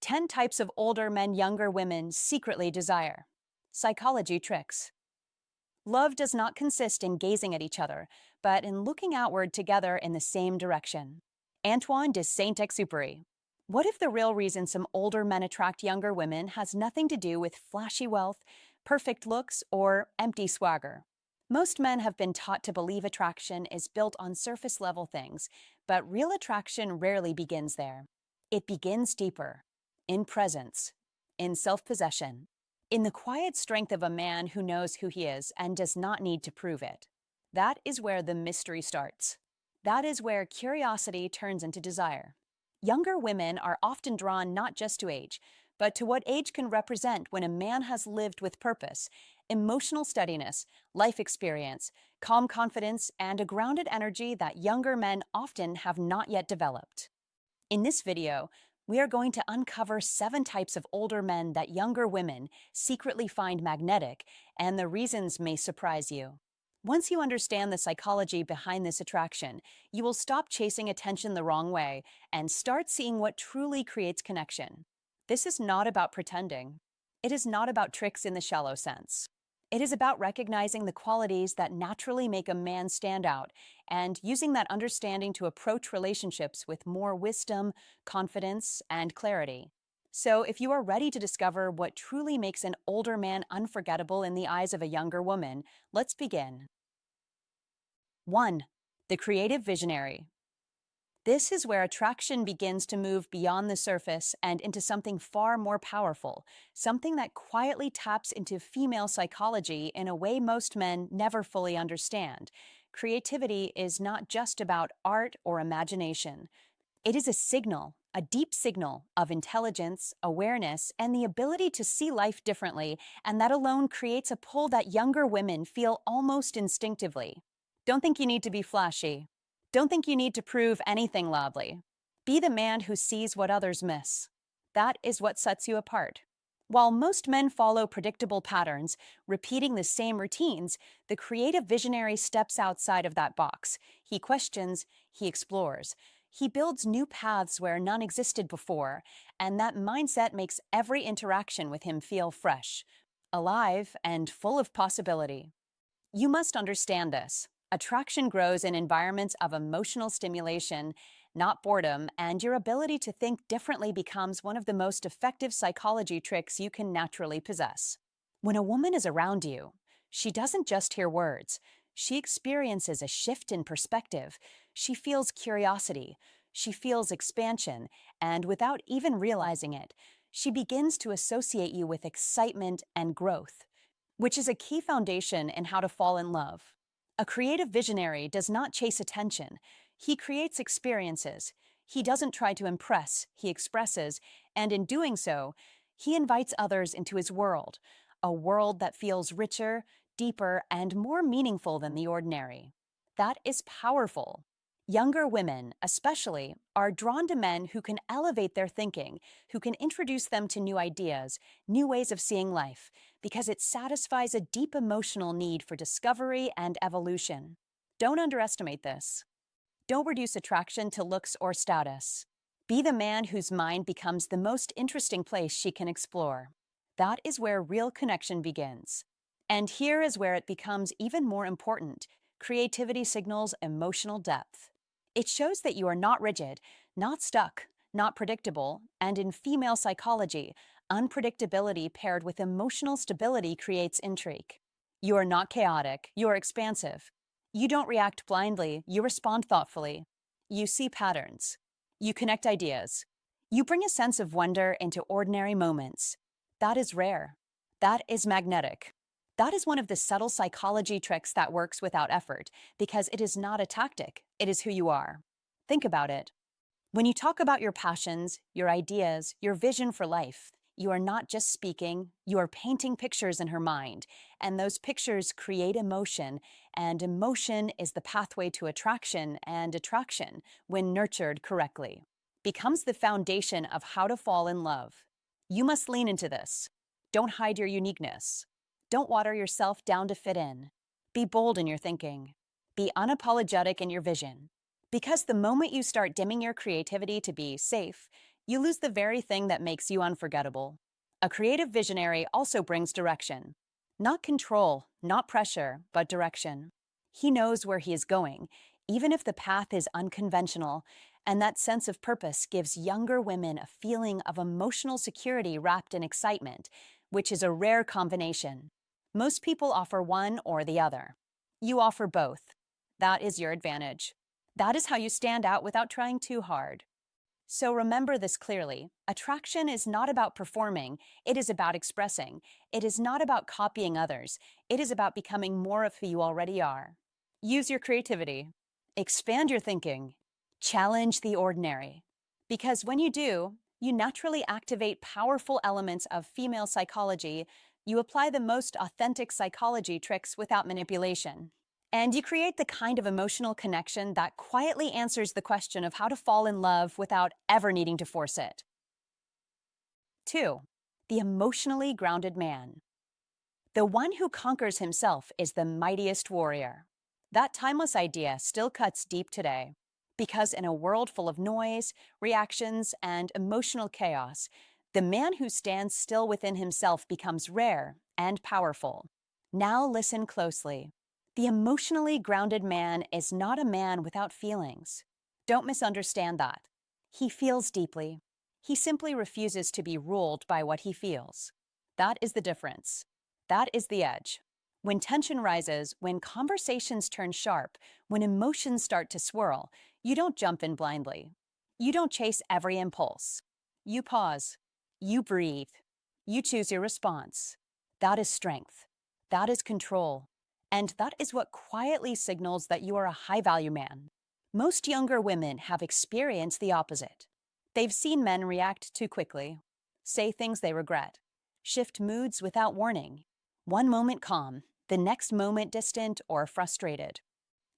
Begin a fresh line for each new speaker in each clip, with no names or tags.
10 types of older men younger women secretly desire. Psychology tricks. Love does not consist in gazing at each other, but in looking outward together in the same direction. Antoine de Saint-Exupéry. What if the real reason some older men attract younger women has nothing to do with flashy wealth, perfect looks, or empty swagger? Most men have been taught to believe attraction is built on surface level things, but real attraction rarely begins there. It begins deeper, in presence, in self possession, in the quiet strength of a man who knows who he is and does not need to prove it. That is where the mystery starts. That is where curiosity turns into desire. Younger women are often drawn not just to age, but to what age can represent when a man has lived with purpose, emotional steadiness, life experience, calm confidence, and a grounded energy that younger men often have not yet developed. In this video, we are going to uncover 7 types of older men that younger women secretly find magnetic, and the reasons may surprise you. Once you understand the psychology behind this attraction, you will stop chasing attention the wrong way and start seeing what truly creates connection. This is not about pretending. It is not about tricks in the shallow sense. It is about recognizing the qualities that naturally make a man stand out and using that understanding to approach relationships with more wisdom, confidence, and clarity. So, if you are ready to discover what truly makes an older man unforgettable in the eyes of a younger woman, let's begin. 1. The creative visionary. This is where attraction begins to move beyond the surface and into something far more powerful, something that quietly taps into female psychology in a way most men never fully understand. Creativity is not just about art or imagination. It is a signal, a deep signal of intelligence, awareness, and the ability to see life differently, and that alone creates a pull that younger women feel almost instinctively. Don't think you need to be flashy. Don't think you need to prove anything loudly. Be the man who sees what others miss. That is what sets you apart. While most men follow predictable patterns, repeating the same routines, the creative visionary steps outside of that box. He questions, he explores. He builds new paths where none existed before, and that mindset makes every interaction with him feel fresh, alive, and full of possibility. You must understand this. Attraction grows in environments of emotional stimulation, not boredom, and your ability to think differently becomes one of the most effective psychology tricks you can naturally possess. When a woman is around you, she doesn't just hear words. She experiences a shift in perspective. She feels curiosity. She feels expansion, and without even realizing it, she begins to associate you with excitement and growth, which is a key foundation in how to fall in love. A creative visionary does not chase attention. He creates experiences. He doesn't try to impress, he expresses, and in doing so, he invites others into his world, a world that feels richer, deeper, and more meaningful than the ordinary. That is powerful. Younger women, especially, are drawn to men who can elevate their thinking, who can introduce them to new ideas, new ways of seeing life, because it satisfies a deep emotional need for discovery and evolution. Don't underestimate this. Don't reduce attraction to looks or status. Be the man whose mind becomes the most interesting place she can explore. That is where real connection begins. And here is where it becomes even more important. Creativity signals emotional depth. It shows that you are not rigid, not stuck, not predictable, and in female psychology, unpredictability paired with emotional stability creates intrigue. You are not chaotic, you are expansive. You don't react blindly, you respond thoughtfully. You see patterns. You connect ideas. You bring a sense of wonder into ordinary moments. That is rare. That is magnetic. That is one of the subtle psychology tricks that works without effort, because it is not a tactic, it is who you are. Think about it. When you talk about your passions, your ideas, your vision for life, you are not just speaking, you are painting pictures in her mind, and those pictures create emotion, and emotion is the pathway to attraction, and attraction, when nurtured correctly, becomes the foundation of how to fall in love. You must lean into this. Don't hide your uniqueness. Don't water yourself down to fit in. Be bold in your thinking. Be unapologetic in your vision. Because the moment you start dimming your creativity to be safe, You lose the very thing that makes you unforgettable. A creative visionary also brings direction. Not control, not pressure, but direction. He knows where he is going, even if the path is unconventional, and that sense of purpose gives younger women a feeling of emotional security wrapped in excitement, which is a rare combination. Most people offer one or the other. You offer both. That is your advantage. That is how you stand out without trying too hard. So remember this clearly. Attraction is not about performing, it is about expressing. It is not about copying others, it is about becoming more of who you already are. Use your creativity. Expand your thinking. Challenge the ordinary. Because when you do, you naturally activate powerful elements of female psychology. You apply the most authentic psychology tricks without manipulation. And you create the kind of emotional connection that quietly answers the question of how to fall in love without ever needing to force it. 2. The emotionally grounded man. The one who conquers himself is the mightiest warrior. That timeless idea still cuts deep today, because in a world full of noise, reactions, and emotional chaos, the man who stands still within himself becomes rare and powerful. Now listen closely. The emotionally grounded man is not a man without feelings. Don't misunderstand that. He feels deeply. He simply refuses to be ruled by what he feels. That is the difference. That is the edge. When tension rises, when conversations turn sharp, when emotions start to swirl, you don't jump in blindly. You don't chase every impulse. You pause. You breathe. You choose your response. That is strength. That is control. And that is what quietly signals that you are a high-value man. Most younger women have experienced the opposite. They've seen men react too quickly, say things they regret, shift moods without warning. One moment calm, the next moment distant or frustrated.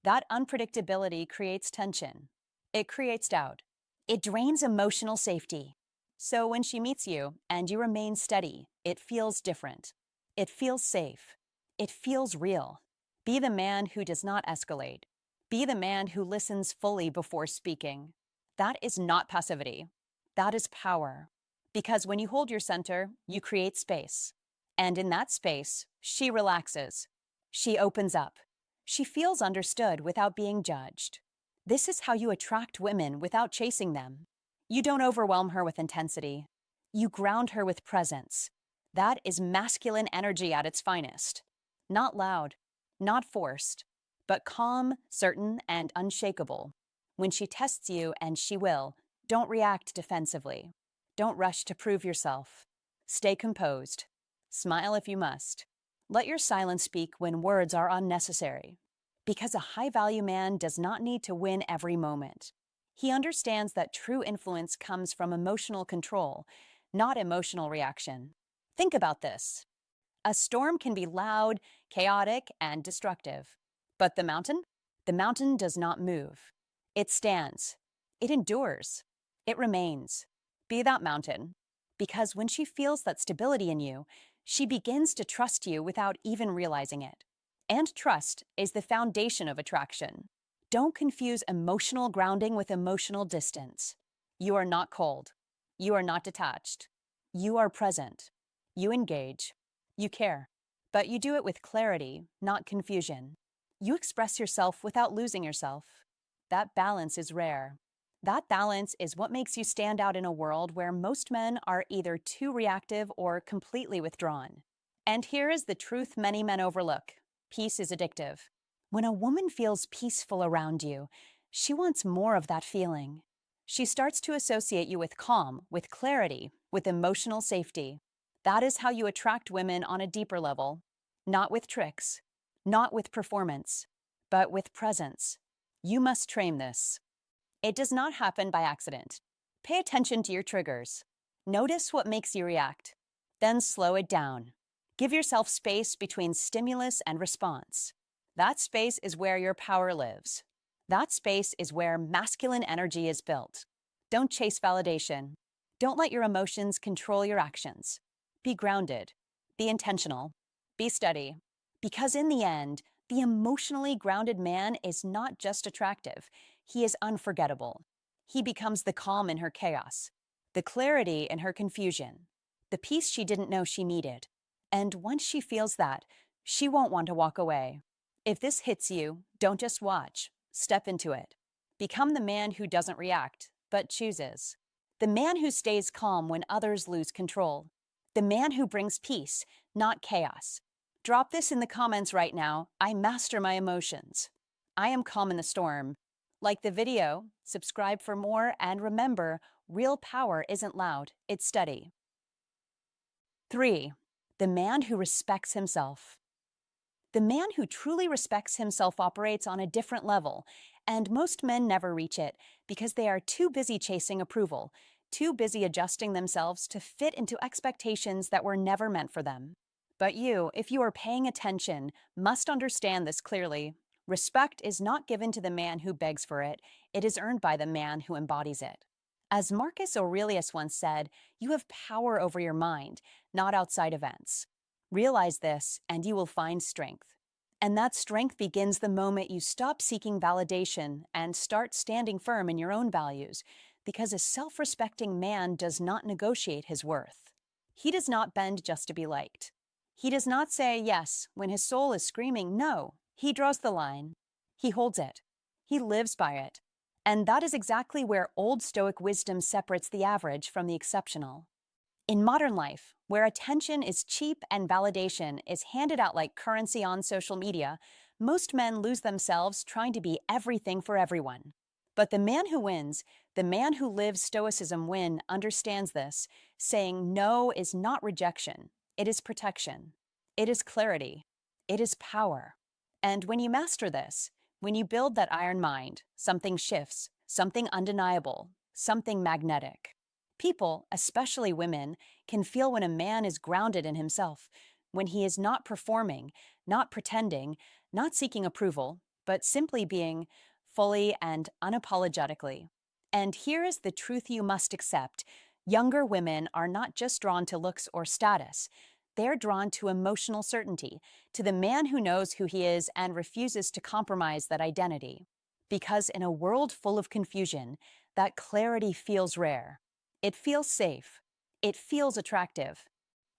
That unpredictability creates tension. It creates doubt. It drains emotional safety. So when she meets you and you remain steady, it feels different. It feels safe. It feels real. Be the man who does not escalate. Be the man who listens fully before speaking. That is not passivity. That is power. Because when you hold your center, you create space. And in that space, she relaxes. She opens up. She feels understood without being judged. This is how you attract women without chasing them. You don't overwhelm her with intensity. You ground her with presence. That is masculine energy at its finest. Not loud, not forced, but calm, certain, and unshakable. When she tests you, and she will, don't react defensively. Don't rush to prove yourself. Stay composed. Smile if you must. Let your silence speak when words are unnecessary. Because a high-value man does not need to win every moment. He understands that true influence comes from emotional control, not emotional reaction. Think about this. A storm can be loud, chaotic, and destructive. But the mountain? The mountain does not move. It stands. It endures. It remains. Be that mountain. Because when she feels that stability in you, she begins to trust you without even realizing it. And trust is the foundation of attraction. Don't confuse emotional grounding with emotional distance. You are not cold. You are not detached. You are present. You engage. You care. But you do it with clarity, not confusion. You express yourself without losing yourself. That balance is rare. That balance is what makes you stand out in a world where most men are either too reactive or completely withdrawn. And here is the truth many men overlook. Peace is addictive. When a woman feels peaceful around you, she wants more of that feeling. She starts to associate you with calm, with clarity, with emotional safety. That is how you attract women on a deeper level. Not with tricks, not with performance, but with presence. You must train this. It does not happen by accident. Pay attention to your triggers. Notice what makes you react. Then slow it down. Give yourself space between stimulus and response. That space is where your power lives. That space is where masculine energy is built. Don't chase validation. Don't let your emotions control your actions. Be grounded. Be intentional. Be steady. Because in the end, the emotionally grounded man is not just attractive. He is unforgettable. He becomes the calm in her chaos, the clarity in her confusion, the peace she didn't know she needed. And once she feels that, she won't want to walk away. If this hits you, don't just watch. Step into it. Become the man who doesn't react, but chooses. The man who stays calm when others lose control. The man who brings peace, not chaos. Drop this in the comments right now. I master my emotions. I am calm in the storm. Like the video, subscribe for more, and remember, real power isn't loud, it's steady. 3. The man who respects himself. The man who truly respects himself operates on a different level, and most men never reach it because they are too busy chasing approval, too busy adjusting themselves to fit into expectations that were never meant for them. But you, if you are paying attention, must understand this clearly. Respect is not given to the man who begs for it, it is earned by the man who embodies it. As Marcus Aurelius once said, you have power over your mind, not outside events. Realize this, and you will find strength. And that strength begins the moment you stop seeking validation and start standing firm in your own values, because a self-respecting man does not negotiate his worth. He does not bend just to be liked. He does not say yes when his soul is screaming no. He draws the line. He holds it. He lives by it. And that is exactly where old Stoic wisdom separates the average from the exceptional. In modern life, where attention is cheap and validation is handed out like currency on social media, most men lose themselves trying to be everything for everyone. But the man who wins, the man who lives Stoicism understands this, saying no is not rejection, it is protection, it is clarity, it is power. And when you master this, when you build that iron mind, something shifts, something undeniable, something magnetic. People, especially women, can feel when a man is grounded in himself, when he is not performing, not pretending, not seeking approval, but simply being fully and unapologetically. And here is the truth you must accept. Younger women are not just drawn to looks or status. They're drawn to emotional certainty, to the man who knows who he is and refuses to compromise that identity. Because in a world full of confusion, that clarity feels rare. It feels safe. It feels attractive.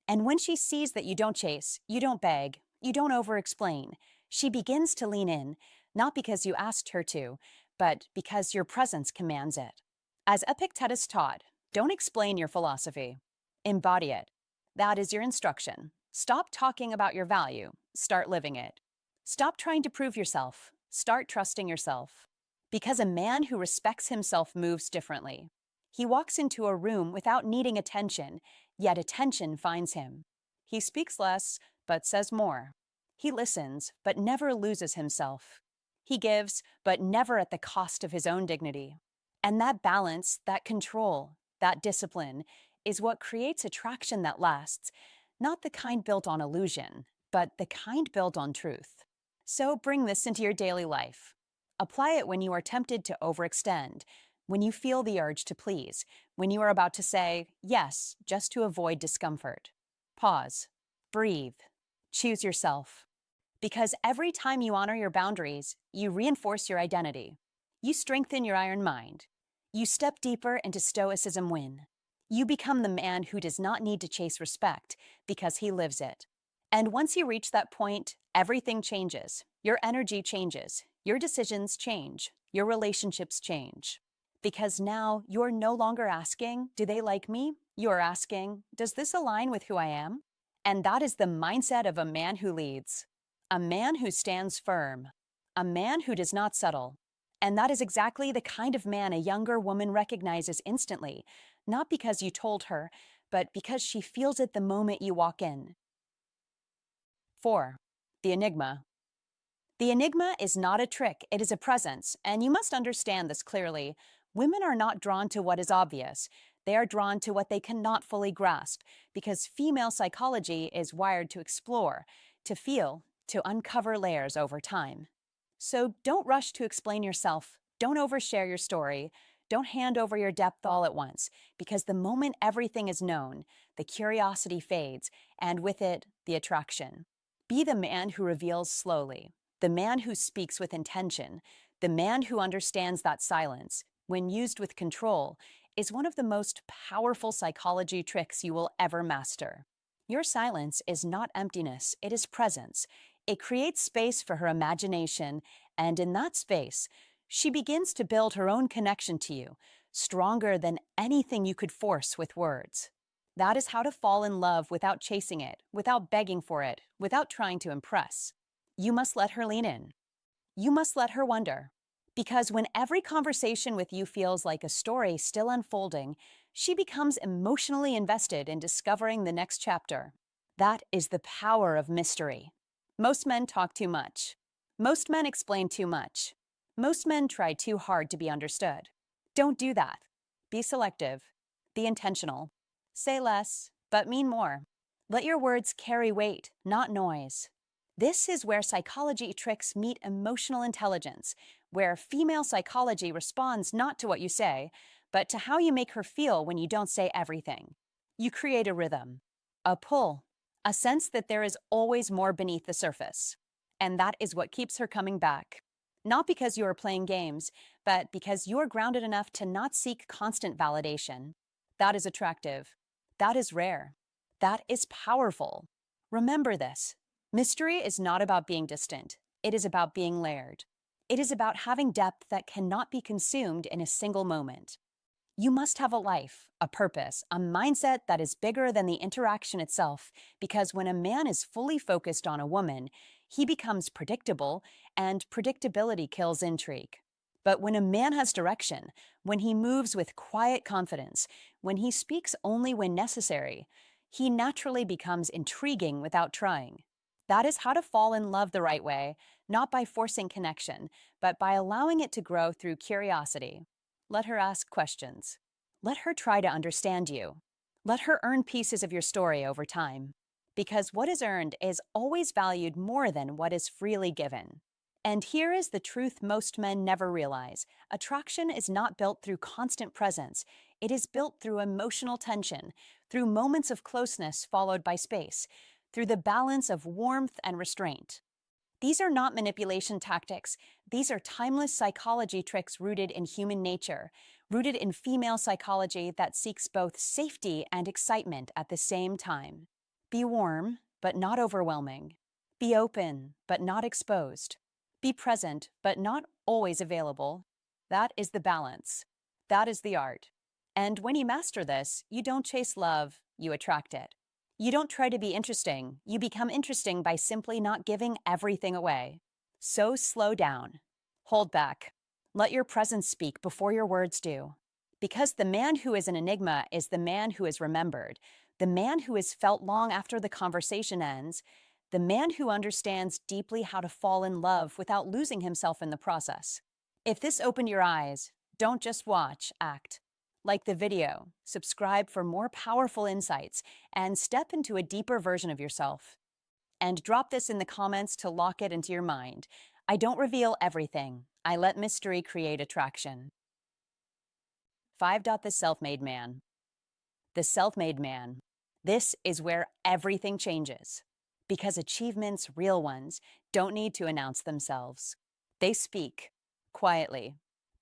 And when she sees that you don't chase, you don't beg, you don't over-explain, she begins to lean in, not because you asked her to, but because your presence commands it. As Epictetus taught, don't explain your philosophy. Embody it. That is your instruction. Stop talking about your value. Start living it. Stop trying to prove yourself. Start trusting yourself. Because a man who respects himself moves differently. He walks into a room without needing attention, yet attention finds him. He speaks less, but says more. He listens, but never loses himself. He gives, but never at the cost of his own dignity. And that balance, that control, that discipline, is what creates attraction that lasts, not the kind built on illusion, but the kind built on truth. So bring this into your daily life. Apply it when you are tempted to overextend, when you feel the urge to please, when you are about to say yes just to avoid discomfort. Pause. Breathe. Choose yourself. Because every time you honor your boundaries, you reinforce your identity. You strengthen your iron mind. You step deeper into Stoicism win. You become the man who does not need to chase respect because he lives it. And once you reach that point, everything changes. Your energy changes. Your decisions change. Your relationships change. Because now you're no longer asking, do they like me? You're asking, does this align with who I am? And that is the mindset of a man who leads. A man who stands firm. A man who does not settle. And that is exactly the kind of man a younger woman recognizes instantly, not because you told her, but because she feels it the moment you walk in. 4. The enigma. The enigma is not a trick, it is a presence, and you must understand this clearly. Women are not drawn to what is obvious. They are drawn to what they cannot fully grasp, because female psychology is wired to explore, to feel, to uncover layers over time. So don't rush to explain yourself. Don't overshare your story. Don't hand over your depth all at once, because the moment everything is known, the curiosity fades, and with it, the attraction. Be the man who reveals slowly, the man who speaks with intention, the man who understands that silence, when used with control, is one of the most powerful psychology tricks you will ever master. Your silence is not emptiness, it is presence. It creates space for her imagination, and in that space, she begins to build her own connection to you, stronger than anything you could force with words. That is how to fall in love without chasing it, without begging for it, without trying to impress. You must let her lean in. You must let her wonder. Because when every conversation with you feels like a story still unfolding, she becomes emotionally invested in discovering the next chapter. That is the power of mystery. Most men talk too much. Most men explain too much. Most men try too hard to be understood. Don't do that. Be selective. Be intentional. Say less, but mean more. Let your words carry weight, not noise. This is where psychology tricks meet emotional intelligence, where female psychology responds not to what you say, but to how you make her feel when you don't say everything. You create a rhythm, a pull, a sense that there is always more beneath the surface. And that is what keeps her coming back. Not because you are playing games, but because you are grounded enough to not seek constant validation. That is attractive. That is rare. That is powerful. Remember this. Mystery is not about being distant. It is about being layered. It is about having depth that cannot be consumed in a single moment. You must have a life, a purpose, a mindset that is bigger than the interaction itself, because when a man is fully focused on a woman, he becomes predictable, and predictability kills intrigue. But when a man has direction, when he moves with quiet confidence, when he speaks only when necessary, he naturally becomes intriguing without trying. That is how to fall in love the right way, not by forcing connection, but by allowing it to grow through curiosity. Let her ask questions. Let her try to understand you. Let her earn pieces of your story over time. Because what is earned is always valued more than what is freely given. And here is the truth most men never realize. Attraction is not built through constant presence. It is built through emotional tension, through moments of closeness followed by space, through the balance of warmth and restraint. These are not manipulation tactics. These are timeless psychology tricks rooted in human nature, rooted in female psychology that seeks both safety and excitement at the same time. Be warm, but not overwhelming. Be open, but not exposed. Be present, but not always available. That is the balance. That is the art. And when you master this, you don't chase love, you attract it. You don't try to be interesting. You become interesting by simply not giving everything away. So slow down. Hold back. Let your presence speak before your words do. Because the man who is an enigma is the man who is remembered, the man who is felt long after the conversation ends, the man who understands deeply how to fall in love without losing himself in the process. If this opened your eyes, don't just watch, act. Like the video, subscribe for more powerful insights, and step into a deeper version of yourself. And drop this in the comments to lock it into your mind. I don't reveal everything. I let mystery create attraction. Five. The self-made man. The self-made man. This is where everything changes. Because achievements, real ones, don't need to announce themselves. They speak, quietly,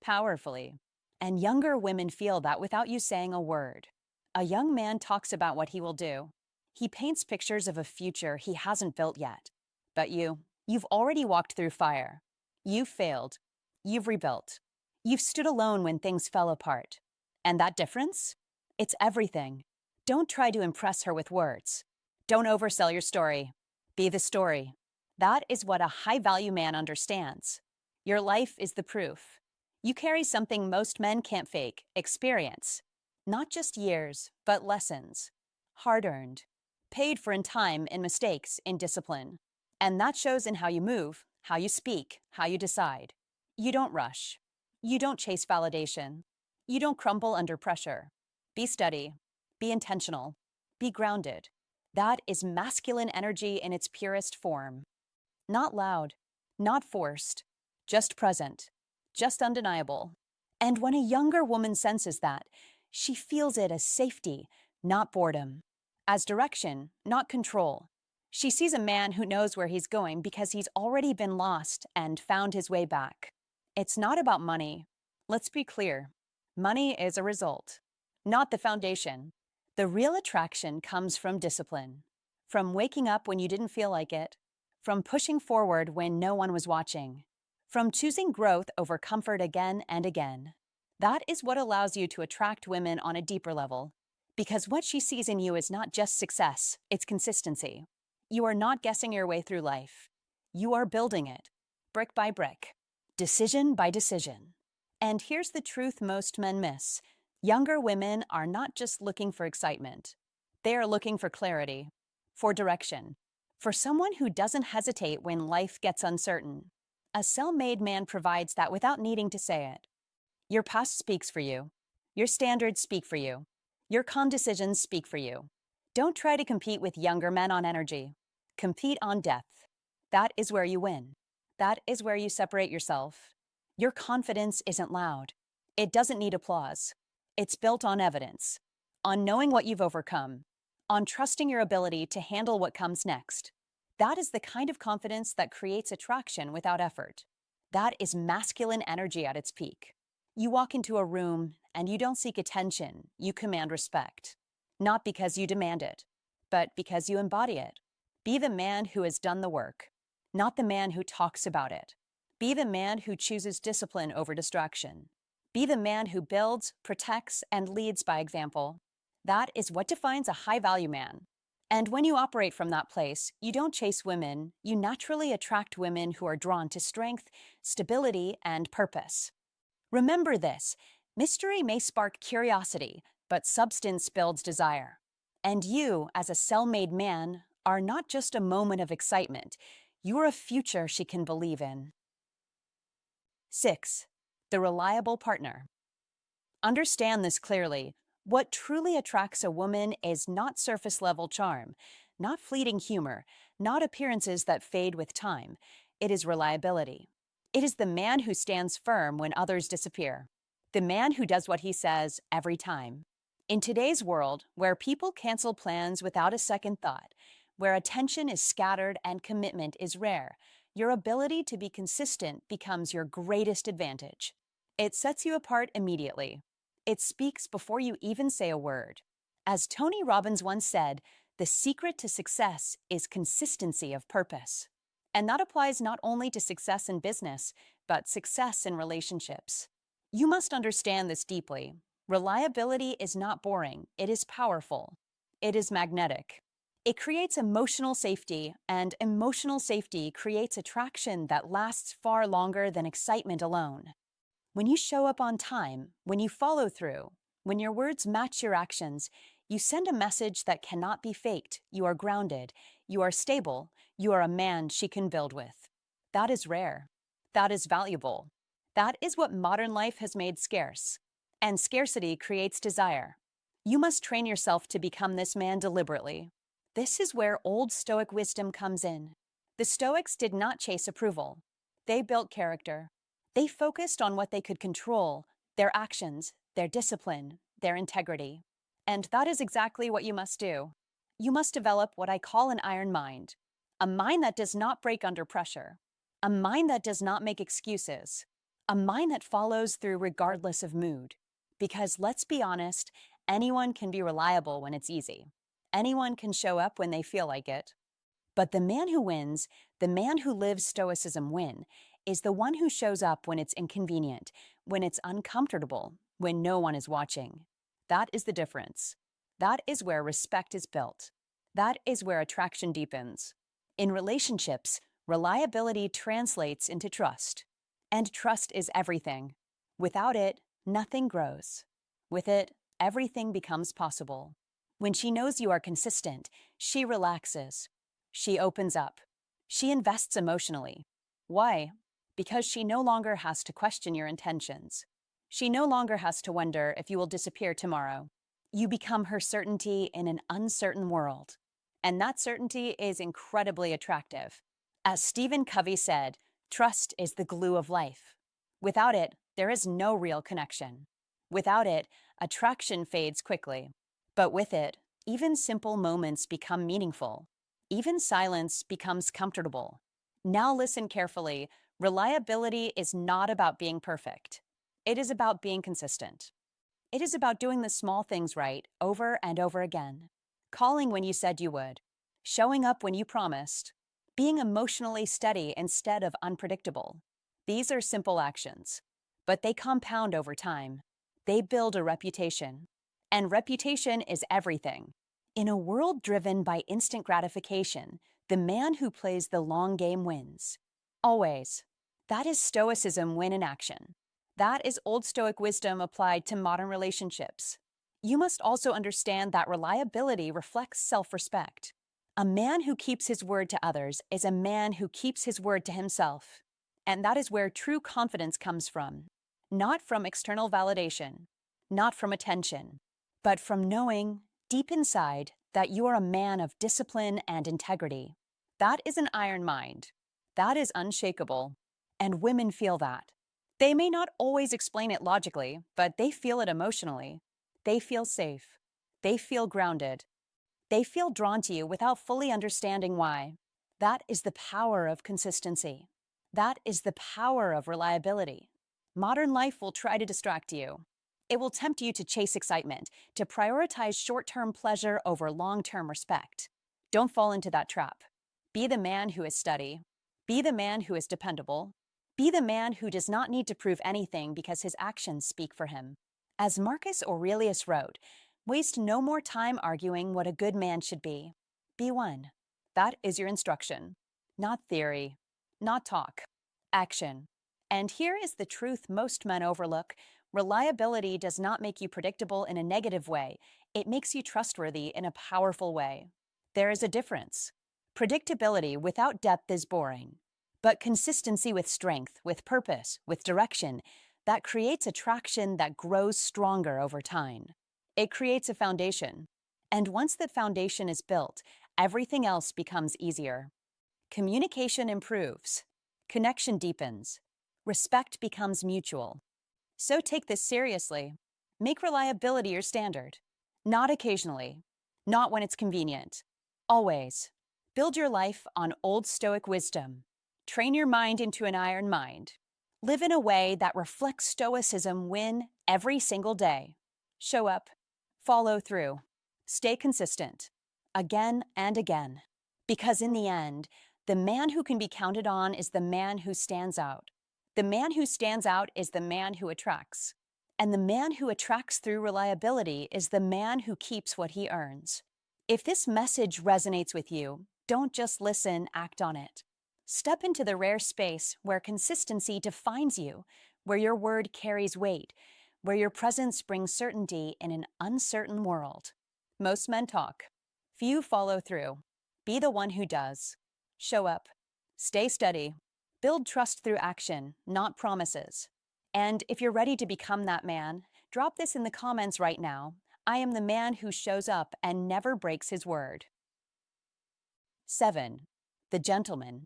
powerfully. And younger women feel that without you saying a word. A young man talks about what he will do. He paints pictures of a future he hasn't built yet. But you've already walked through fire. You've failed. You've rebuilt. You've stood alone when things fell apart. And that difference? It's everything. Don't try to impress her with words. Don't oversell your story. Be the story. That is what a high-value man understands. Your life is the proof. You carry something most men can't fake, experience. Not just years, but lessons. Hard-earned. Paid for in time, in mistakes, in discipline. And that shows in how you move, how you speak, how you decide. You don't rush. You don't chase validation. You don't crumble under pressure. Be steady. Be intentional. Be grounded. That is masculine energy in its purest form. Not loud, not forced, just present, just undeniable. And when a younger woman senses that, she feels it as safety, not boredom, as direction, not control. She sees a man who knows where he's going because he's already been lost and found his way back. It's not about money. Let's be clear. Money is a result. not the foundation. The real attraction comes from discipline, from waking up when you didn't feel like it, from pushing forward when no one was watching, from choosing growth over comfort again and again. That is what allows you to attract women on a deeper level. Because what she sees in you is not just success, it's consistency. You are not guessing your way through life. You are building it, brick by brick, decision by decision. And here's the truth most men miss. Younger women are not just looking for excitement. They are looking for clarity, for direction, for someone who doesn't hesitate when life gets uncertain. A self-made man provides that without needing to say it. Your past speaks for you. Your standards speak for you. Your decisions speak for you. Don't try to compete with younger men on energy. Compete on depth. That is where you win. That is where you separate yourself. Your confidence isn't loud. It doesn't need applause. It's built on evidence, on knowing what you've overcome, on trusting your ability to handle what comes next. That is the kind of confidence that creates attraction without effort. That is masculine energy at its peak. You walk into a room and you don't seek attention, you command respect. Not because you demand it, but because you embody it. Be the man who has done the work, not the man who talks about it. Be the man who chooses discipline over distraction. Be the man who builds, protects, and leads by example. That is what defines a high-value man. And when you operate from that place, you don't chase women, you naturally attract women who are drawn to strength, stability, and purpose. Remember this, mystery may spark curiosity, but substance builds desire. And you, as a cell-made man, are not just a moment of excitement, you are a future she can believe in. 6. The reliable partner. Understand this clearly. What truly attracts a woman is not surface-level charm, not fleeting humor, not appearances that fade with time. It is reliability. It is the man who stands firm when others disappear. The man who does what he says every time. In today's world, where people cancel plans without a second thought, where attention is scattered and commitment is rare, your ability to be consistent becomes your greatest advantage. It sets you apart immediately. It speaks before you even say a word. As Tony Robbins once said, the secret to success is consistency of purpose. And that applies not only to success in business, but success in relationships. You must understand this deeply. Reliability is not boring, it is powerful. It is magnetic. It creates emotional safety, and emotional safety creates attraction that lasts far longer than excitement alone. When you show up on time, when you follow through, when your words match your actions, you send a message that cannot be faked. You are grounded, you are stable, you are a man she can build with. That is rare. That is valuable. That is what modern life has made scarce. And scarcity creates desire. You must train yourself to become this man deliberately. This is where old Stoic wisdom comes in. The Stoics did not chase approval. They built character. They focused on what they could control, their actions, their discipline, their integrity. And that is exactly what you must do. You must develop what I call an iron mind, a mind that does not break under pressure, a mind that does not make excuses, a mind that follows through regardless of mood. Because let's be honest, anyone can be reliable when it's easy. Anyone can show up when they feel like it. But the man who wins, the man who lives Stoicism win, is the one who shows up when it's inconvenient, when it's uncomfortable, when no one is watching. That is the difference. That is where respect is built. That is where attraction deepens. In relationships, reliability translates into trust. And trust is everything. Without it, nothing grows. With it, everything becomes possible. When she knows you are consistent, she relaxes. She opens up. She invests emotionally. Why? Because she no longer has to question your intentions. She no longer has to wonder if you will disappear tomorrow. You become her certainty in an uncertain world. And that certainty is incredibly attractive. As Stephen Covey said, trust is the glue of life. Without it, there is no real connection. Without it, attraction fades quickly. But with it, even simple moments become meaningful. Even silence becomes comfortable. Now listen carefully. Reliability is not about being perfect. It is about being consistent. It is about doing the small things right over and over again. Calling when you said you would. Showing up when you promised. Being emotionally steady instead of unpredictable. These are simple actions, but they compound over time. They build a reputation. And reputation is everything. In a world driven by instant gratification, the man who plays the long game wins. Always. That is Stoicism win in action. That is old Stoic wisdom applied to modern relationships. You must also understand that reliability reflects self-respect. A man who keeps his word to others is a man who keeps his word to himself. And that is where true confidence comes from. Not from external validation, not from attention, but from knowing, deep inside, that you are a man of discipline and integrity. That is an iron mind. That is unshakable. And women feel that. They may not always explain it logically, but they feel it emotionally. They feel safe. They feel grounded. They feel drawn to you without fully understanding why. That is the power of consistency. That is the power of reliability. Modern life will try to distract you. It will tempt you to chase excitement, to prioritize short-term pleasure over long-term respect. Don't fall into that trap. Be the man who is steady. Be the man who is dependable. Be the man who does not need to prove anything because his actions speak for him. As Marcus Aurelius wrote, waste no more time arguing what a good man should be. Be one. That is your instruction. Not theory. Not talk. Action. And here is the truth most men overlook. Reliability does not make you predictable in a negative way. It makes you trustworthy in a powerful way. There is a difference. Predictability without depth is boring. But consistency with strength, with purpose, with direction, that creates attraction that grows stronger over time. It creates a foundation. And once that foundation is built, everything else becomes easier. Communication improves. Connection deepens. Respect becomes mutual. So take this seriously. Make reliability your standard. Not occasionally. Not when it's convenient. Always. Build your life on old Stoic wisdom. Train your mind into an iron mind. Live in a way that reflects Stoicism win every single day. Show up. Follow through. Stay consistent. Again and again. Because in the end, the man who can be counted on is the man who stands out. The man who stands out is the man who attracts. And the man who attracts through reliability is the man who keeps what he earns. If this message resonates with you, don't just listen, act on it. Step into the rare space where consistency defines you, where your word carries weight, where your presence brings certainty in an uncertain world. Most men talk. Few follow through. Be the one who does. Show up. Stay steady. Build trust through action, not promises. And if you're ready to become that man, drop this in the comments right now. I am the man who shows up and never breaks his word. 7. The gentleman.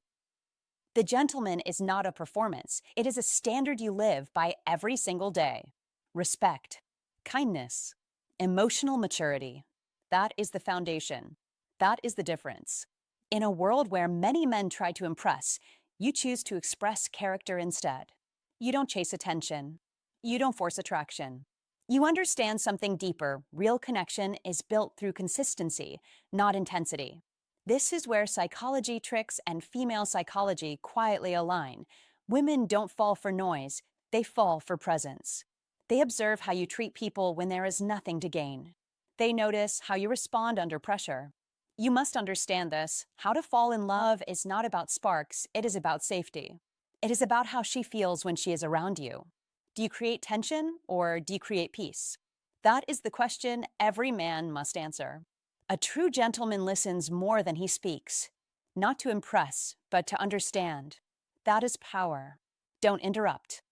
The gentleman is not a performance. It is a standard you live by every single day. Respect, kindness, emotional maturity. That is the foundation. That is the difference. In a world where many men try to impress, you choose to express character instead. You don't chase attention. You don't force attraction. You understand something deeper. Real connection is built through consistency, not intensity. This is where psychology tricks and female psychology quietly align. Women don't fall for noise, they fall for presence. They observe how you treat people when there is nothing to gain. They notice how you respond under pressure. You must understand this. How to fall in love is not about sparks, it is about safety. It is about how she feels when she is around you. Do you create tension or do you create peace? That is the question every man must answer. A true gentleman listens more than he speaks, not to impress, but to understand. That is power. Don't interrupt.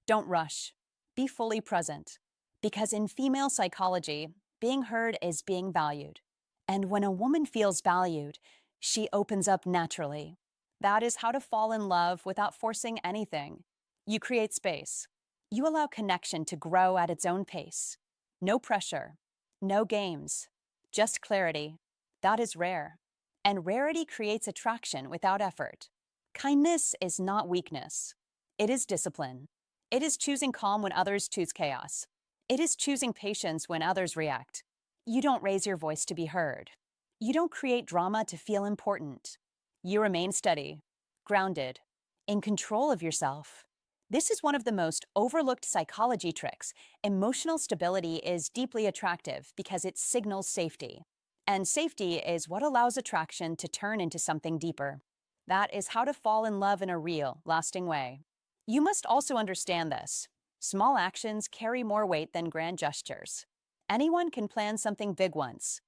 Don't rush. Be fully present. Because in female psychology, being heard is being valued. And when a woman feels valued, she opens up naturally. That is how to fall in love without forcing anything. You create space. You allow connection to grow at its own pace. No pressure. No games. Just clarity. That is rare. And rarity creates attraction without effort. Kindness is not weakness. It is discipline. It is choosing calm when others choose chaos. It is choosing patience when others react. You don't raise your voice to be heard. You don't create drama to feel important. You remain steady, grounded, in control of yourself. This is one of the most overlooked psychology tricks. Emotional stability is deeply attractive because it signals safety. And safety is what allows attraction to turn into something deeper. That is how to fall in love in a real, lasting way. You must also understand this. Small actions carry more weight than grand gestures. Anyone can plan something big once.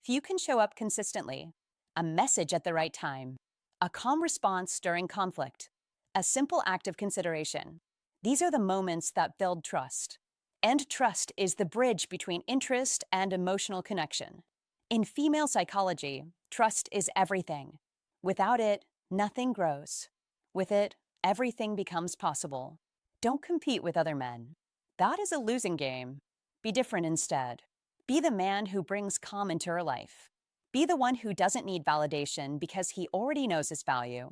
Few can show up consistently. A message at the right time. A calm response during conflict. A simple act of consideration. These are the moments that build trust. And trust is the bridge between interest and emotional connection. In female psychology, trust is everything. Without it, nothing grows. With it, everything becomes possible. Don't compete with other men. That is a losing game. Be different instead. Be the man who brings calm into her life. Be the one who doesn't need validation because he already knows his value.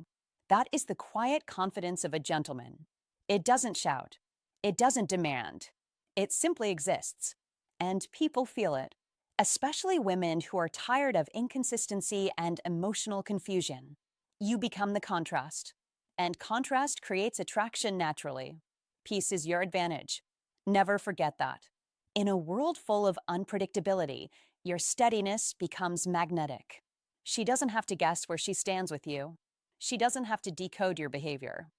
That is the quiet confidence of a gentleman. It doesn't shout. It doesn't demand. It simply exists. And people feel it, especially women who are tired of inconsistency and emotional confusion. You become the contrast. And contrast creates attraction naturally. Peace is your advantage. Never forget that. In a world full of unpredictability, your steadiness becomes magnetic. She doesn't have to guess where she stands with you. She doesn't have to decode your behavior.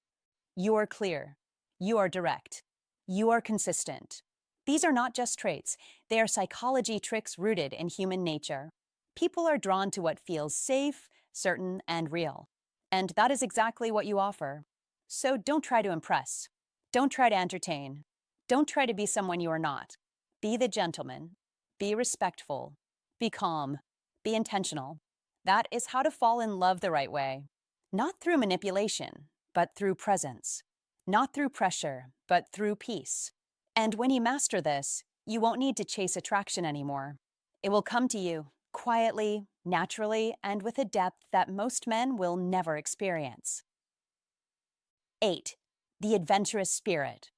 You are clear. You are direct. You are consistent. These are not just traits, they are psychology tricks rooted in human nature. People are drawn to what feels safe, certain, and real. And that is exactly what you offer. So don't try to impress. Don't try to entertain. Don't try to be someone you are not. Be the gentleman. Be respectful. Be calm. Be intentional. That is how to fall in love the right way. Not through manipulation, but through presence. Not through pressure, but through peace. And when you master this, you won't need to chase attraction anymore. It will come to you, quietly, naturally, and with a depth that most men will never experience. 8. The adventurous spirit.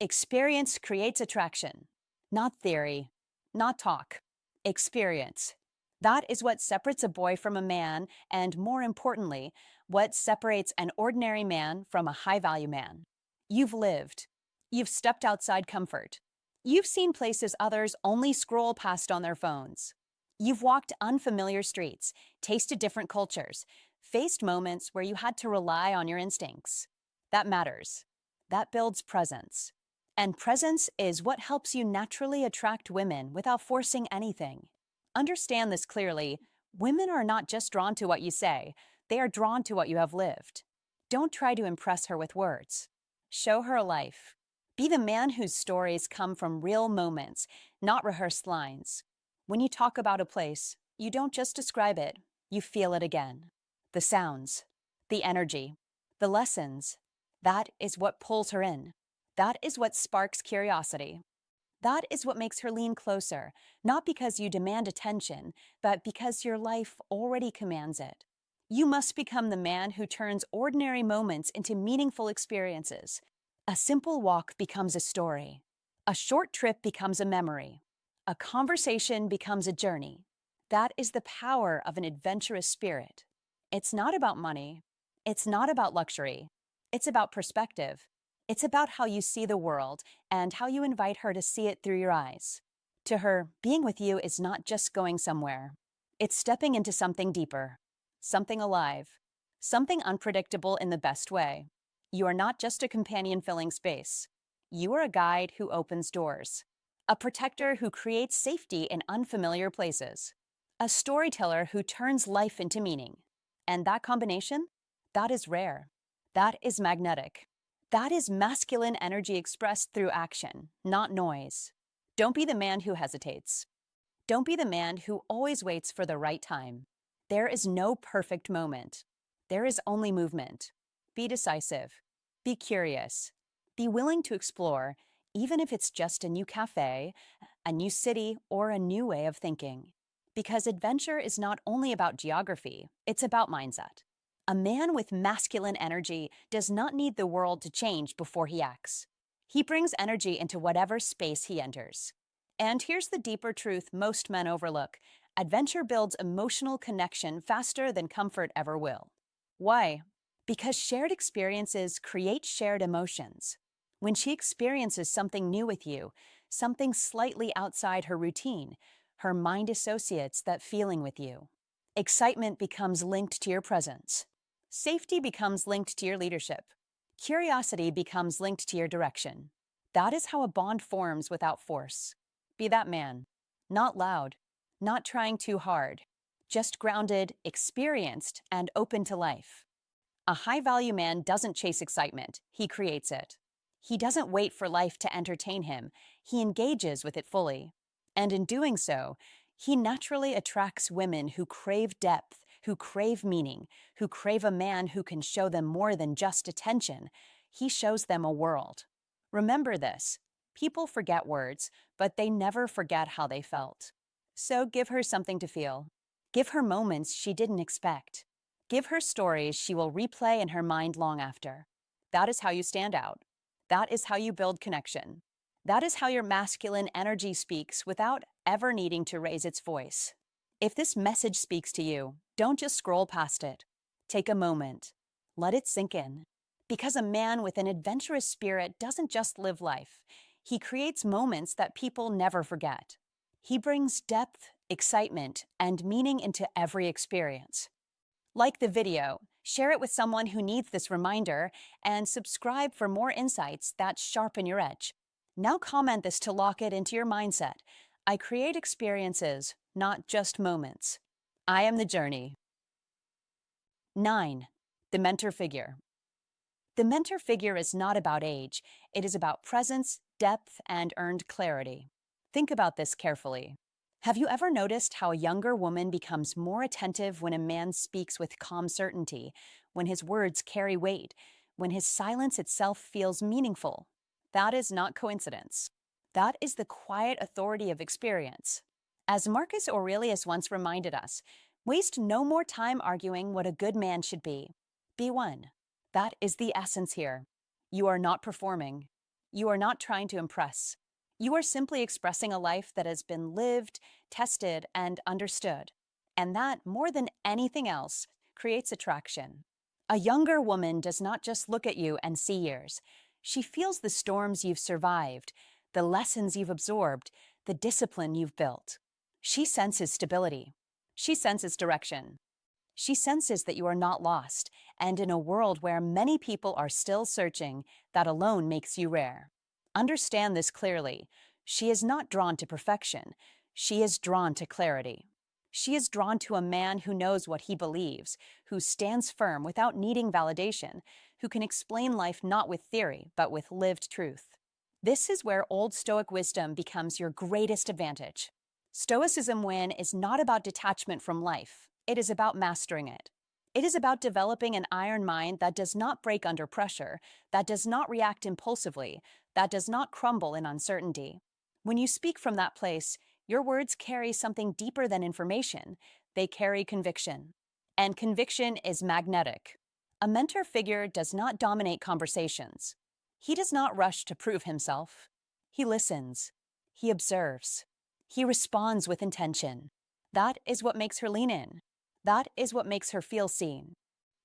Experience creates attraction. Not theory, not talk. Experience. That is what separates a boy from a man, and more importantly, what separates an ordinary man from a high-value man. You've lived. You've stepped outside comfort. You've seen places others only scroll past on their phones. You've walked unfamiliar streets, tasted different cultures, faced moments where you had to rely on your instincts. That matters. That builds presence. And presence is what helps you naturally attract women without forcing anything. Understand this clearly. Women are not just drawn to what you say, they are drawn to what you have lived. Don't try to impress her with words. Show her a life. Be the man whose stories come from real moments, not rehearsed lines. When you talk about a place, you don't just describe it, you feel it again. The sounds, the energy, the lessons. That is what pulls her in. That is what sparks curiosity. That is what makes her lean closer, not because you demand attention, but because your life already commands it. You must become the man who turns ordinary moments into meaningful experiences. A simple walk becomes a story. A short trip becomes a memory. A conversation becomes a journey. That is the power of an adventurous spirit. It's not about money. It's not about luxury. It's about perspective. It's about how you see the world and how you invite her to see it through your eyes. To her, being with you is not just going somewhere. It's stepping into something deeper, something alive, something unpredictable in the best way. You are not just a companion filling space. You are a guide who opens doors, a protector who creates safety in unfamiliar places, a storyteller who turns life into meaning. And that combination, that is rare. That is magnetic. That is masculine energy expressed through action, not noise. Don't be the man who hesitates. Don't be the man who always waits for the right time. There is no perfect moment. There is only movement. Be decisive. Be curious. Be willing to explore, even if it's just a new cafe, a new city, or a new way of thinking. Because adventure is not only about geography, it's about mindset. A man with masculine energy does not need the world to change before he acts. He brings energy into whatever space he enters. And here's the deeper truth most men overlook: adventure builds emotional connection faster than comfort ever will. Why? Because shared experiences create shared emotions. When she experiences something new with you, something slightly outside her routine, her mind associates that feeling with you. Excitement becomes linked to your presence. Safety becomes linked to your leadership. Curiosity becomes linked to your direction. That is how a bond forms without force. Be that man. Not loud, not trying too hard, just grounded, experienced, and open to life. A high value man doesn't chase excitement, he creates it. He doesn't wait for life to entertain him, he engages with it fully. And in doing so, he naturally attracts women who crave depth, who crave meaning, who crave a man who can show them more than just attention. He shows them a world. Remember this: people forget words, but they never forget how they felt. So give her something to feel. Give her moments she didn't expect. Give her stories she will replay in her mind long after. That is how you stand out. That is how you build connection. That is how your masculine energy speaks without ever needing to raise its voice. If this message speaks to you, don't just scroll past it. Take a moment. Let it sink in. Because a man with an adventurous spirit doesn't just live life. He creates moments that people never forget. He brings depth, excitement, and meaning into every experience. Like the video, share it with someone who needs this reminder, and subscribe for more insights that sharpen your edge. Now comment this to lock it into your mindset. I create experiences, not just moments. I am the journey. 9. The mentor figure. The mentor figure is not about age. It is about presence, depth, and earned clarity. Think about this carefully. Have you ever noticed how a younger woman becomes more attentive when a man speaks with calm certainty, when his words carry weight, when his silence itself feels meaningful? That is not coincidence. That is the quiet authority of experience. As Marcus Aurelius once reminded us, waste no more time arguing what a good man should be. Be one. That is the essence here. You are not performing. You are not trying to impress. You are simply expressing a life that has been lived, tested, and understood. And that, more than anything else, creates attraction. A younger woman does not just look at you and see years. She feels the storms you've survived, the lessons you've absorbed, the discipline you've built. She senses stability. She senses direction. She senses that you are not lost, and in a world where many people are still searching, that alone makes you rare. Understand this clearly. She is not drawn to perfection. She is drawn to clarity. She is drawn to a man who knows what he believes, who stands firm without needing validation, who can explain life not with theory, but with lived truth. This is where old Stoic wisdom becomes your greatest advantage. Stoicism win is not about detachment from life. It is about mastering it. It is about developing an iron mind that does not break under pressure, that does not react impulsively, that does not crumble in uncertainty. When you speak from that place, your words carry something deeper than information. They carry conviction. And conviction is magnetic. A mentor figure does not dominate conversations. He does not rush to prove himself. He listens. He observes. He responds with intention. That is what makes her lean in. That is what makes her feel seen.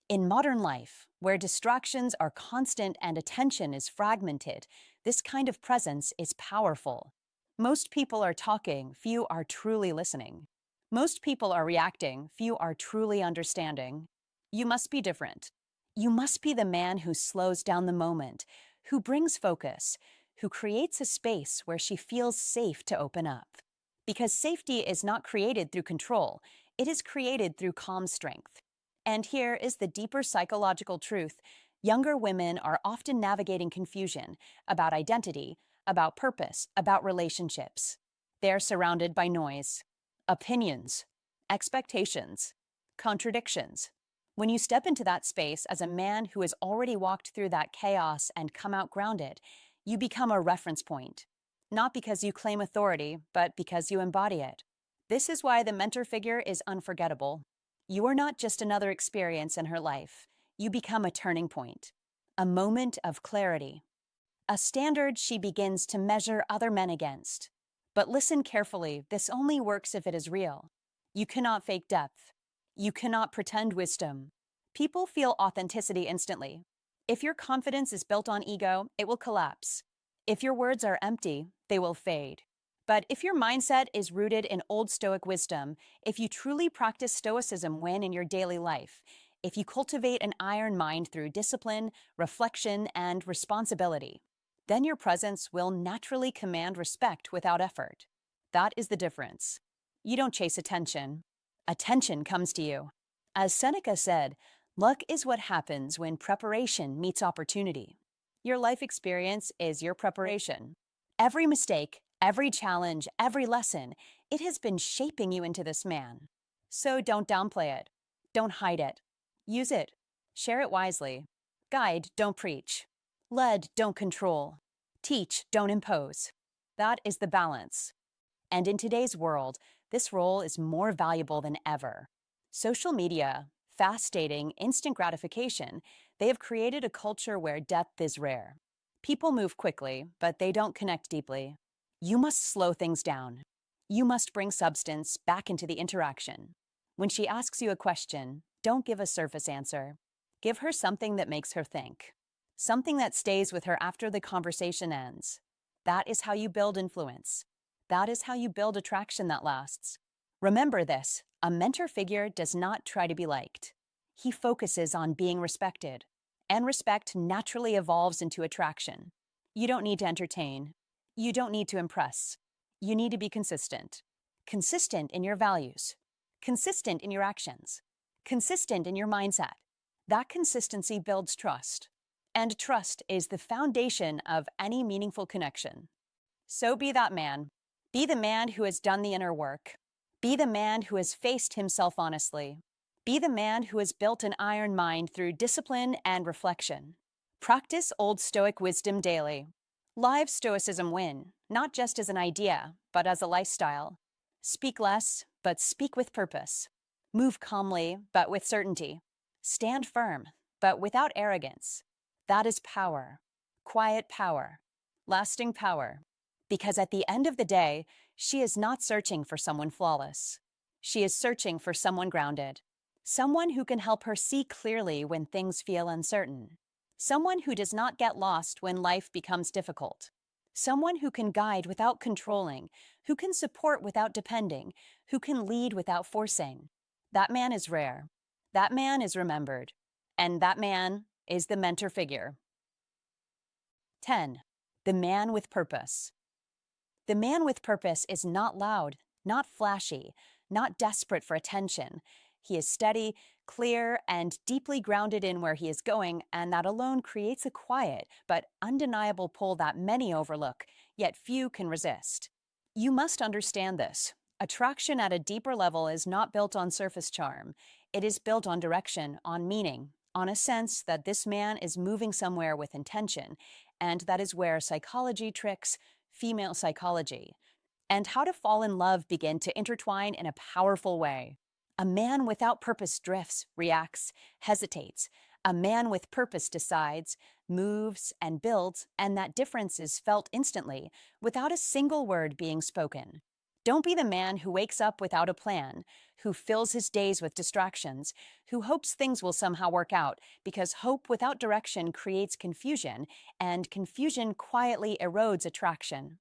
In modern life, where distractions are constant and attention is fragmented, this kind of presence is powerful. Most people are talking, few are truly listening. Most people are reacting, few are truly understanding. You must be different. You must be the man who slows down the moment, who brings focus, who creates a space where she feels safe to open up. Because safety is not created through control, it is created through calm strength. And here is the deeper psychological truth. Younger women are often navigating confusion about identity, about purpose, about relationships. They are surrounded by noise, opinions, expectations, contradictions. When you step into that space as a man who has already walked through that chaos and come out grounded, you become a reference point. Not because you claim authority, but because you embody it. This is why the mentor figure is unforgettable. You are not just another experience in her life. You become a turning point, a moment of clarity, a standard she begins to measure other men against. But listen carefully, this only works if it is real. You cannot fake depth. You cannot pretend wisdom. People feel authenticity instantly. If your confidence is built on ego, it will collapse. If your words are empty, they will fade. But if your mindset is rooted in old Stoic wisdom, if you truly practice Stoicism when in your daily life, if you cultivate an iron mind through discipline, reflection, and responsibility, then your presence will naturally command respect without effort. That is the difference. You don't chase attention. Attention comes to you. As Seneca said, luck is what happens when preparation meets opportunity. Your life experience is your preparation. Every mistake, every challenge, every lesson, it has been shaping you into this man. So don't downplay it. Don't hide it. Use it. Share it wisely. Guide, don't preach. Lead, don't control. Teach, don't impose. That is the balance. And in today's world, this role is more valuable than ever. Social media, fast dating, instant gratification, they have created a culture where depth is rare. People move quickly, but they don't connect deeply. You must slow things down. You must bring substance back into the interaction. When she asks you a question, don't give a surface answer. Give her something that makes her think. Something that stays with her after the conversation ends. That is how you build influence. That is how you build attraction that lasts. Remember this, a mentor figure does not try to be liked. He focuses on being respected. And respect naturally evolves into attraction. You don't need to entertain. You don't need to impress. You need to be consistent. Consistent in your values. Consistent in your actions. Consistent in your mindset. That consistency builds trust. And trust is the foundation of any meaningful connection. So be that man. Be the man who has done the inner work. Be the man who has faced himself honestly. Be the man who has built an iron mind through discipline and reflection. Practice old Stoic wisdom daily. Live Stoicism win, not just as an idea, but as a lifestyle. Speak less, but speak with purpose. Move calmly, but with certainty. Stand firm, but without arrogance. That is power. Quiet power. Lasting power. Because at the end of the day, she is not searching for someone flawless. She is searching for someone grounded. Someone who can help her see clearly when things feel uncertain. Someone who does not get lost when life becomes difficult. Someone who can guide without controlling, who can support without depending, who can lead without forcing. That man is rare. That man is remembered. And that man is the mentor figure. 10. The man with purpose. The man with purpose is not loud, not flashy, not desperate for attention. He is steady, clear, and deeply grounded in where he is going, and that alone creates a quiet but undeniable pull that many overlook, yet few can resist. You must understand this. Attraction at a deeper level is not built on surface charm. It is built on direction, on meaning, on a sense that this man is moving somewhere with intention, and that is where psychology tricks, female psychology, and how to fall in love begin to intertwine in a powerful way. A man without purpose drifts, reacts, hesitates. A man with purpose decides, moves, and builds, and that difference is felt instantly, without a single word being spoken. Don't be the man who wakes up without a plan, who fills his days with distractions, who hopes things will somehow work out, because hope without direction creates confusion, and confusion quietly erodes attraction.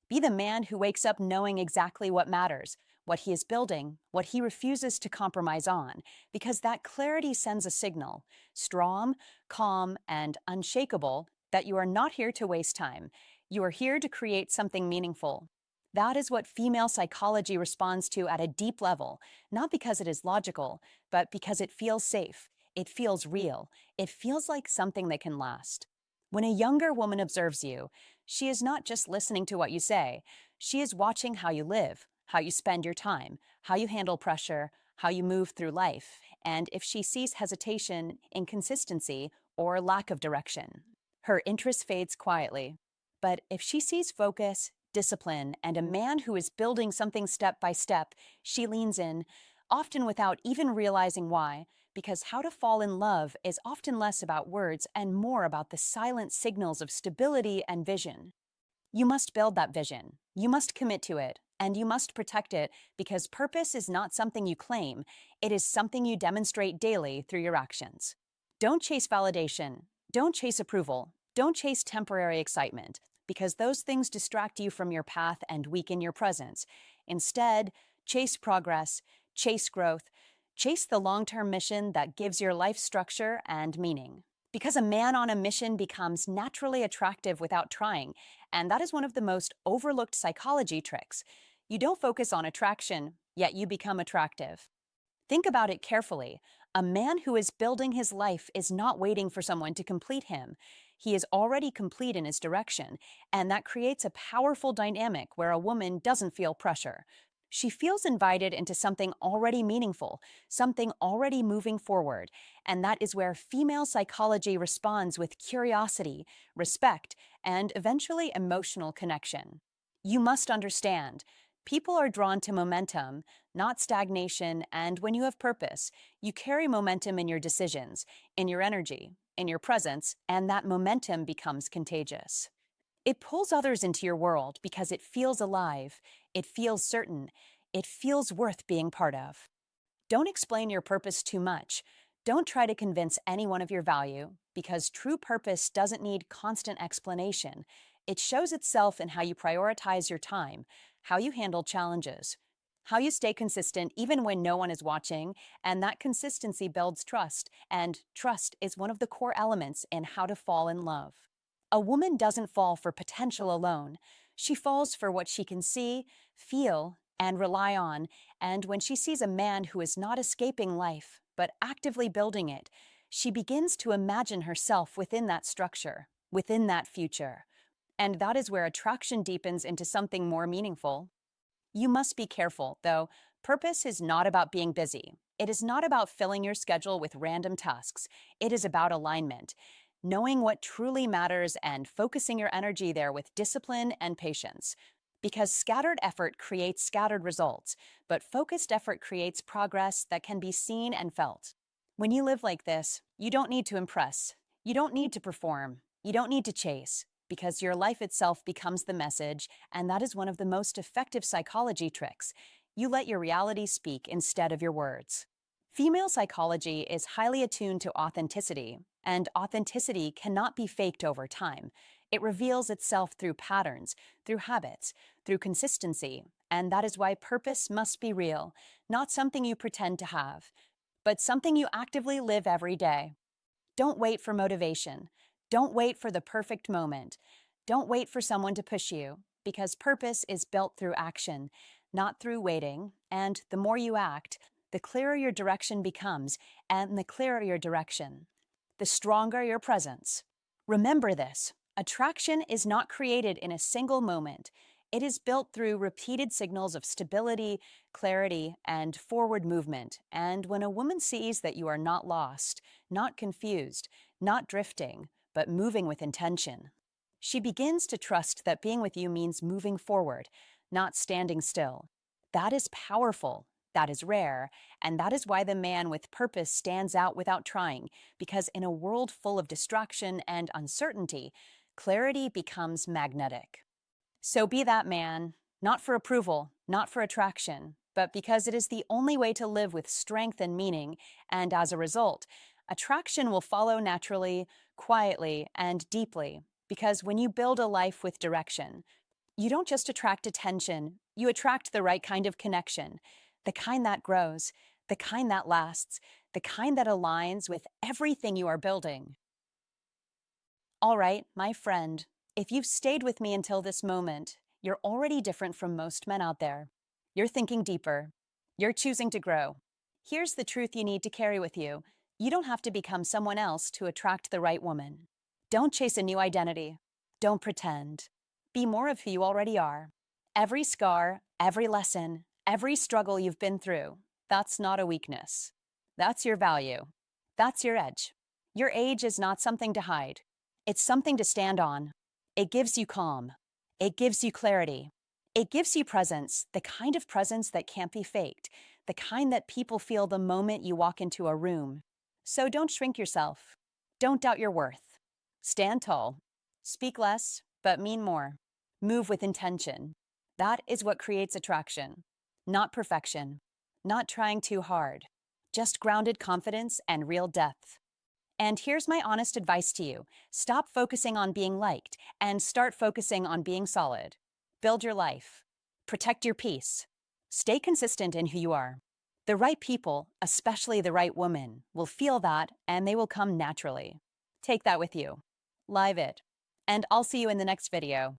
Be the man who wakes up knowing exactly what matters, what he is building, what he refuses to compromise on, because that clarity sends a signal, strong, calm, and unshakable, that you are not here to waste time. You are here to create something meaningful. That is what female psychology responds to at a deep level, not because it is logical, but because it feels safe, it feels real, it feels like something that can last. When a younger woman observes you, she is not just listening to what you say, she is watching how you live, how you spend your time, how you handle pressure, how you move through life, and if she sees hesitation, inconsistency, or lack of direction, her interest fades quietly. But if she sees focus, discipline, and a man who is building something step by step, she leans in, often without even realizing why, because how to fall in love is often less about words and more about the silent signals of stability and vision. You must build that vision. You must commit to it, and you must protect it because purpose is not something you claim, it is something you demonstrate daily through your actions. Don't chase validation. Don't chase approval. Don't chase temporary excitement because those things distract you from your path and weaken your presence. Instead, chase progress, chase growth, chase the long term mission that gives your life structure and meaning. Because a man on a mission becomes naturally attractive without trying, and that is one of the most overlooked psychology tricks. You don't focus on attraction, yet you become attractive. Think about it carefully. A man who is building his life is not waiting for someone to complete him. He is already complete in his direction, and that creates a powerful dynamic where a woman doesn't feel pressure. She feels invited into something already meaningful, something already moving forward, and that is where female psychology responds with curiosity, respect, and eventually emotional connection. You must understand, people are drawn to momentum, not stagnation, and when you have purpose, you carry momentum in your decisions, in your energy, in your presence, and that momentum becomes contagious. It pulls others into your world because it feels alive, it feels certain, it feels worth being part of. Don't explain your purpose too much. Don't try to convince anyone of your value because true purpose doesn't need constant explanation. It shows itself in how you prioritize your time, how you handle challenges, how you stay consistent even when no one is watching, and that consistency builds trust, and trust is one of the core elements in how to fall in love. A woman doesn't fall for potential alone. She falls for what she can see, feel, and rely on, and when she sees a man who is not escaping life, but actively building it, she begins to imagine herself within that structure, within that future. And that is where attraction deepens into something more meaningful. You must be careful, though. Purpose is not about being busy. It is not about filling your schedule with random tasks. It is about alignment, knowing what truly matters and focusing your energy there with discipline and patience. Because scattered effort creates scattered results, but focused effort creates progress that can be seen and felt. When you live like this, you don't need to impress. You don't need to perform. You don't need to chase, because your life itself becomes the message, and that is one of the most effective psychology tricks. You let your reality speak instead of your words. Female psychology is highly attuned to authenticity, and authenticity cannot be faked over time. It reveals itself through patterns, through habits, through consistency, and that is why purpose must be real, not something you pretend to have, but something you actively live every day. Don't wait for motivation. Don't wait for the perfect moment. Don't wait for someone to push you, because purpose is built through action, not through waiting, and the more you act, the clearer your direction becomes, and the clearer your direction, the stronger your presence. Remember this, attraction is not created in a single moment. It is built through repeated signals of stability, clarity, and forward movement. And when a woman sees that you are not lost, not confused, not drifting, but moving with intention, she begins to trust that being with you means moving forward, not standing still. That is powerful. That is rare, and that is why the man with purpose stands out without trying, because in a world full of distraction and uncertainty, clarity becomes magnetic. So be that man, not for approval, not for attraction, but because it is the only way to live with strength and meaning, and as a result, attraction will follow naturally, quietly, and deeply, because when you build a life with direction, you don't just attract attention, you attract the right kind of connection, the kind that grows, the kind that lasts, the kind that aligns with everything you are building. All right, my friend, if you've stayed with me until this moment, you're already different from most men out there. You're thinking deeper. You're choosing to grow. Here's the truth you need to carry with you. You don't have to become someone else to attract the right woman. Don't chase a new identity. Don't pretend. Be more of who you already are. Every scar, every lesson, every struggle you've been through, that's not a weakness. That's your value. That's your edge. Your age is not something to hide. It's something to stand on. It gives you calm. It gives you clarity. It gives you presence, the kind of presence that can't be faked, the kind that people feel the moment you walk into a room. So don't shrink yourself. Don't doubt your worth. Stand tall. Speak less, but mean more. Move with intention. That is what creates attraction. Not perfection. Not trying too hard. Just grounded confidence and real depth. And here's my honest advice to you. Stop focusing on being liked and start focusing on being solid. Build your life. Protect your peace. Stay consistent in who you are. The right people, especially the right woman, will feel that and they will come naturally. Take that with you. Live it. And I'll see you in the next video.